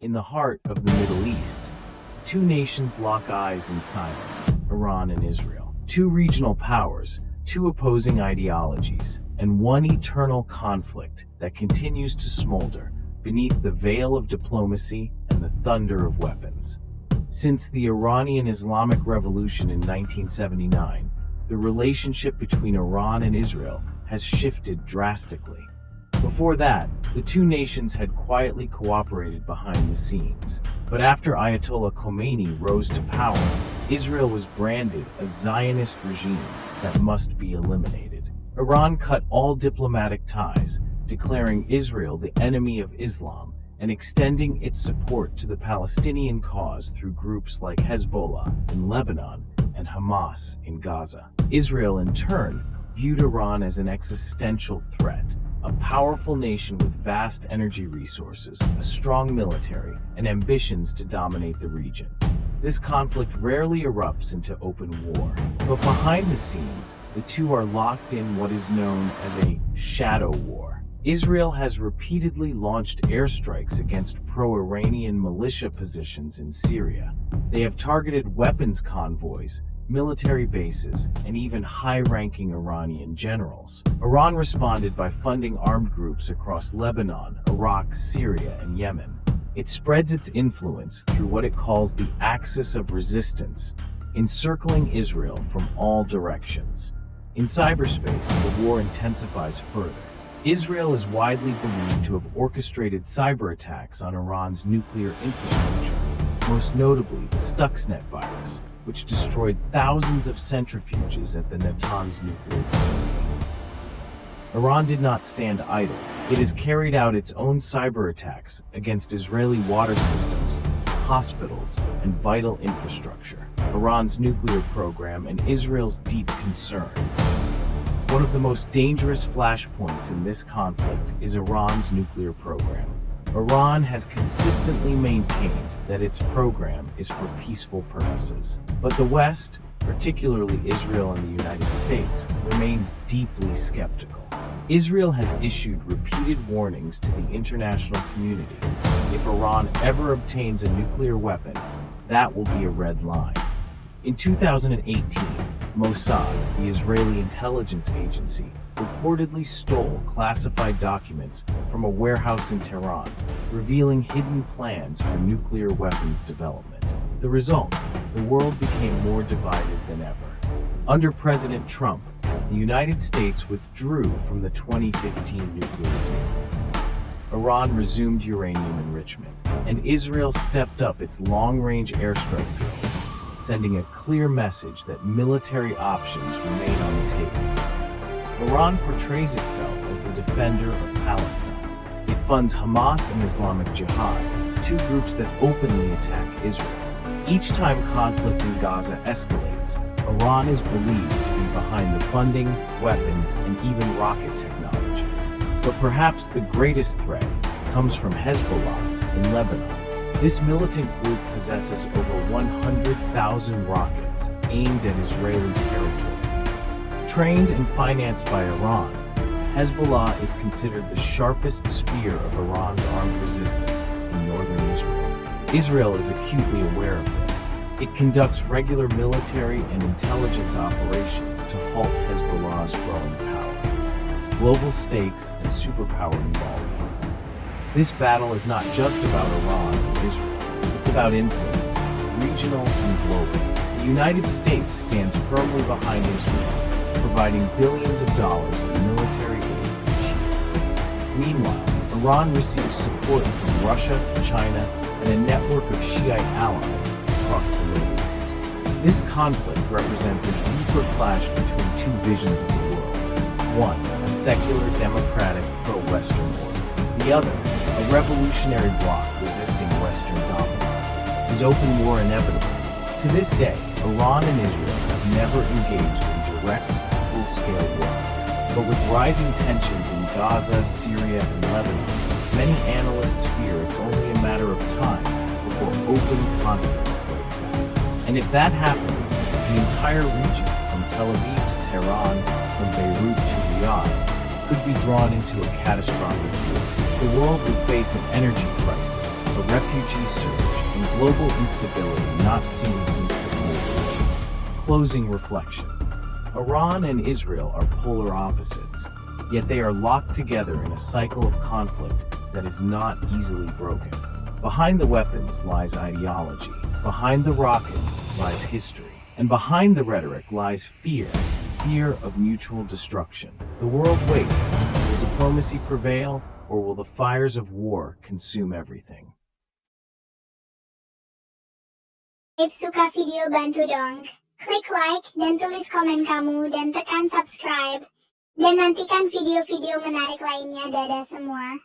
In the heart of the Middle East, two nations lock eyes in silence, Iran and Israel. Two regional powers, two opposing ideologies, and one eternal conflict that continues to smolder beneath the veil of diplomacy and the thunder of weapons. Since the Iranian Islamic Revolution in 1979, the relationship between Iran and Israel has shifted drastically. Before that, the two nations had quietly cooperated behind the scenes. But after Ayatollah Khomeini rose to power, Israel was branded a Zionist regime that must be eliminated. Iran cut all diplomatic ties, declaring Israel the enemy of Islam and extending its support to the Palestinian cause through groups like Hezbollah in Lebanon and Hamas in Gaza. Israel, in turn, viewed Iran as an existential threat, a powerful nation with vast energy resources, a strong military, and ambitions to dominate the region. This conflict rarely erupts into open war, but behind the scenes, the two are locked in what is known as a shadow war. Israel has repeatedly launched airstrikes against pro-Iranian militia positions in Syria. They have targeted weapons convoys, military bases, and even high-ranking Iranian generals. Iran responded by funding armed groups across Lebanon, Iraq, Syria, and Yemen. It spreads its influence through what it calls the axis of resistance, encircling Israel from all directions. In cyberspace, the war intensifies further. Israel is widely believed to have orchestrated cyber attacks on Iran's nuclear infrastructure, most notably the Stuxnet virus, which destroyed thousands of centrifuges at the Natanz nuclear facility. Iran did not stand idle. It has carried out its own cyber attacks against Israeli water systems, hospitals, and vital infrastructure. Iran's nuclear program and Israel's deep concern. One of the most dangerous flashpoints in this conflict is Iran's nuclear program. Iran has consistently maintained that its program is for peaceful purposes. But the West, particularly Israel and the United States, remains deeply skeptical. Israel has issued repeated warnings to the international community. If Iran ever obtains a nuclear weapon, that will be a red line. In 2018, Mossad, the Israeli intelligence agency, reportedly stole classified documents from a warehouse in Tehran, revealing hidden plans for nuclear weapons development. The result, the world became more divided than ever. Under President Trump, the United States withdrew from the 2015 nuclear deal. Iran resumed uranium enrichment, and Israel stepped up its long-range airstrike drills, sending a clear message that military options remain on the table. Iran portrays itself as the defender of Palestine. It funds Hamas and Islamic Jihad, two groups that openly attack Israel. Each time conflict in Gaza escalates, Iran is believed to be behind the funding, weapons, and even rocket technology. But perhaps the greatest threat comes from Hezbollah in Lebanon. This militant group possesses over 100,000 rockets aimed at Israeli territory. Trained and financed by Iran, Hezbollah is considered the sharpest spear of Iran's armed resistance in northern Israel. Israel is acutely aware of this. It conducts regular military and intelligence operations to halt Hezbollah's growing power. Global stakes and superpower involvement. This battle is not just about Iran and Israel. It's about influence, regional and global. The United States stands firmly behind Israel, providing billions of dollars in military aid each year. Meanwhile, Iran receives support from Russia, China, and a network of Shiite allies across the Middle East. This conflict represents a deeper clash between two visions of the world. One, a secular, democratic, pro-Western order. The other, a revolutionary bloc resisting Western dominance. Is open war inevitable? To this day, Iran and Israel have never engaged in direct, full-scale warfare. But with rising tensions in Gaza, Syria, and Lebanon, many analysts fear it's only a matter of time before open conflict breaks out. And if that happens, the entire region, from Tel Aviv to Tehran, from Beirut to Riyadh, could be drawn into a catastrophic war. The world would face an energy crisis, a refugee surge, and global instability not seen since the Cold War. Closing reflection. Iran and Israel are polar opposites, yet they are locked together in a cycle of conflict that is not easily broken. Behind the weapons lies ideology, behind the rockets lies history, and behind the rhetoric lies fear of mutual destruction. The world waits. Will diplomacy prevail, or will the fires of war consume everything? If suka video bantu dong. Klik like dan tulis komen kamu dan tekan subscribe. Dan nantikan video-video menarik lainnya. Dadah semua.